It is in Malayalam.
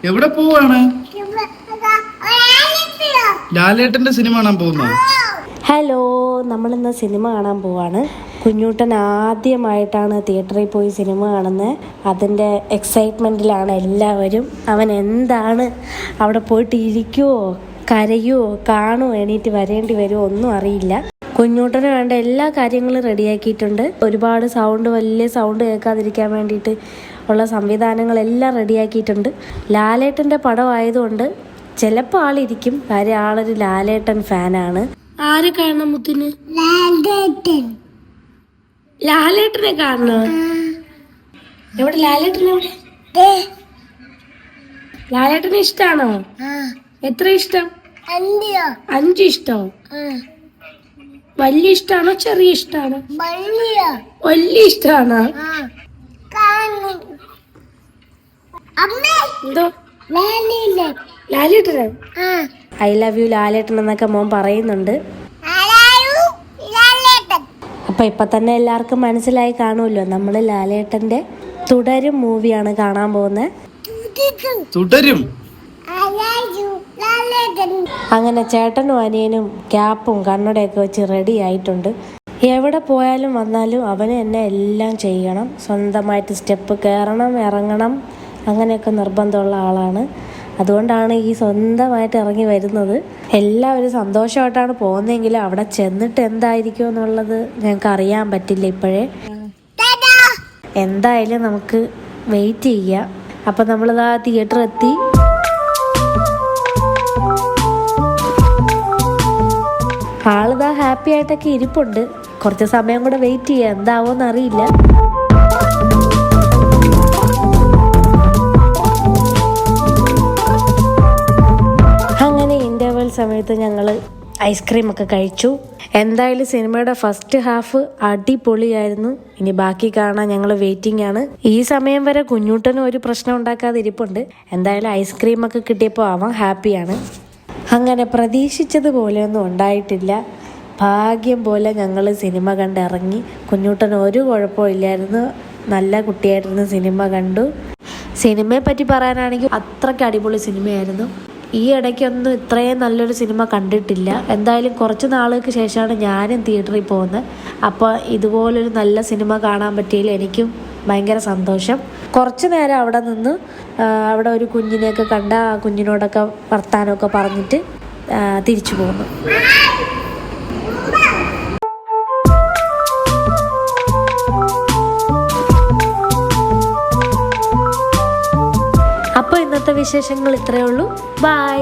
എവിടെ പോവാണ്? ലാലേട്ടന്റെ സിനിമ കാണാൻ പോകുന്നത്. ഹലോ, നമ്മളിന്ന് സിനിമ കാണാൻ പോവാണ്. കുഞ്ഞൂട്ടൻ ആദ്യമായിട്ടാണ് തിയേറ്ററിൽ പോയി സിനിമ കാണുന്നത്. അതിൻ്റെ എക്സൈറ്റ്മെൻറ്റിലാണ് എല്ലാവരും. അവൻ എന്താണ് അവിടെ പോയിട്ട് ഇരിക്കുവോ, കരയുവോ, കാണുമോ, എണീറ്റ് വരേണ്ടി വരുമോ ഒന്നും അറിയില്ല. കുഞ്ഞൂട്ടന് വേണ്ട എല്ലാ കാര്യങ്ങളും റെഡിയാക്കിയിട്ടുണ്ട്. ഒരുപാട് വലിയ സൗണ്ട് കേൾക്കാതിരിക്കാൻ വേണ്ടിയിട്ട് ഉള്ള സംവിധാനങ്ങളെല്ലാം റെഡിയാക്കിയിട്ടുണ്ട്. ലാലേട്ടൻ്റെ പടമായതുകൊണ്ട് ചിലപ്പോൾ ആളിരിക്കും. കാര്യം ആളൊരു ലാലേട്ടൻ ഫാനാണ്. ആര് കാണണം മുത്തിന്? ലാലേട്ടനെ കാണണം. എവിടെ ലാലേട്ടൻ? എവിടെ? ലാലേട്ടന് ഇഷ്ടാണോ? എത്ര ഇഷ്ടം? 5 ഇഷ്ടം. വലിയ ഇഷ്ടാണോ ചെറിയ ഇഷ്ടാണോ? വലിയ ഇഷ്ടാണോ? എന്തോ ലാലേട്ടൻ ഐ ലവ് യു ലാലേട്ടൻ എന്നൊക്കെ മോൻ പറയുന്നുണ്ട്. അപ്പൊ ഇപ്പൊ തന്നെ എല്ലാവർക്കും മനസ്സിലായി കാണുമല്ലോ, നമ്മള് ലാലേട്ടന്റെ തുടരും മൂവിയാണ് കാണാൻ പോകുന്നത്. അങ്ങനെ ചേട്ടനും അനിയനും ക്യാപ്പും കണ്ണടയൊക്കെ വെച്ച് റെഡി ആയിട്ടുണ്ട്. എവിടെ പോയാലും വന്നാലും അവന് എന്നെ എല്ലാം ചെയ്യണം. സ്വന്തമായിട്ട് സ്റ്റെപ്പ് കയറണം, ഇറങ്ങണം, അങ്ങനെയൊക്കെ നിർബന്ധമുള്ള ആളാണ്. അതുകൊണ്ടാണ് ഈ സ്വന്തമായിട്ട് ഇറങ്ങി വരുന്നത്. എല്ലാവരും സന്തോഷമായിട്ടാണ് പോകുന്നതെങ്കിലും അവിടെ ചെന്നിട്ട് എന്തായിരിക്കും എന്നുള്ളത് ഞങ്ങൾക്ക് അറിയാൻ പറ്റില്ല ഇപ്പോഴേ. എന്തായാലും നമുക്ക് വെയിറ്റ് ചെയ്യാം. അപ്പം നമ്മളിതാ തിയേറ്ററിൽ എത്തി. ആളിതാ ഹാപ്പി ആയിട്ടൊക്കെ ഇരിപ്പുണ്ട്. കുറച്ച് സമയം കൂടെ വെയിറ്റ് ചെയ്യാം, എന്താവോന്ന് അറിയില്ല. അങ്ങനെ ഇൻ്റർവെൽ സമയത്ത് ഞങ്ങൾ ഐസ്ക്രീമൊക്കെ കഴിച്ചു. എന്തായാലും സിനിമയുടെ ഫസ്റ്റ് ഹാഫ് അടിപൊളിയായിരുന്നു. ഇനി ബാക്കി കാണാൻ ഞങ്ങൾ വെയിറ്റിംഗ് ആണ്. ഈ സമയം വരെ കുഞ്ഞൂട്ടനും ഒരു പ്രശ്നം ഉണ്ടാക്കാതെ ഇരിപ്പുണ്ട്. എന്തായാലും ഐസ്ക്രീമൊക്കെ കിട്ടിയപ്പോൾ അവൻ ഹാപ്പിയാണ്. അങ്ങനെ പ്രതീക്ഷിച്ചതുപോലെയൊന്നും ഉണ്ടായിട്ടില്ല. ഭാഗ്യം പോലെ ഞങ്ങൾ സിനിമ കണ്ടിറങ്ങി. കുഞ്ഞൂട്ടന് ഒരു കുഴപ്പമില്ലായിരുന്നു, നല്ല കുട്ടിയായിരുന്നു സിനിമ കണ്ടു. സിനിമയെ പറ്റി പറയാനാണെങ്കിൽ അത്രയ്ക്ക് അടിപൊളി സിനിമയായിരുന്നു. ഈ ഇടയ്ക്കൊന്നും ഇത്രയും നല്ലൊരു സിനിമ കണ്ടിട്ടില്ല. എന്തായാലും കുറച്ച് നാളുകൾക്ക് ശേഷമാണ് ഞാനും തിയേറ്ററിൽ പോകുന്നത്. അപ്പോൾ ഇതുപോലൊരു നല്ല സിനിമ കാണാൻ പറ്റിയതിൽ എനിക്കും ഭയങ്കര സന്തോഷം. കുറച്ച് നേരം അവിടെ നിന്ന് അവിടെ ഒരു കുഞ്ഞിനെയൊക്കെ കണ്ട ആ കുഞ്ഞിനോടൊക്കെ വർത്താനമൊക്കെ പറഞ്ഞിട്ട് തിരിച്ചു പോന്നു. അപ്പോൾ ഇന്നത്തെ വിശേഷങ്ങൾ ഇത്രയേ ഉള്ളൂ. ബൈ.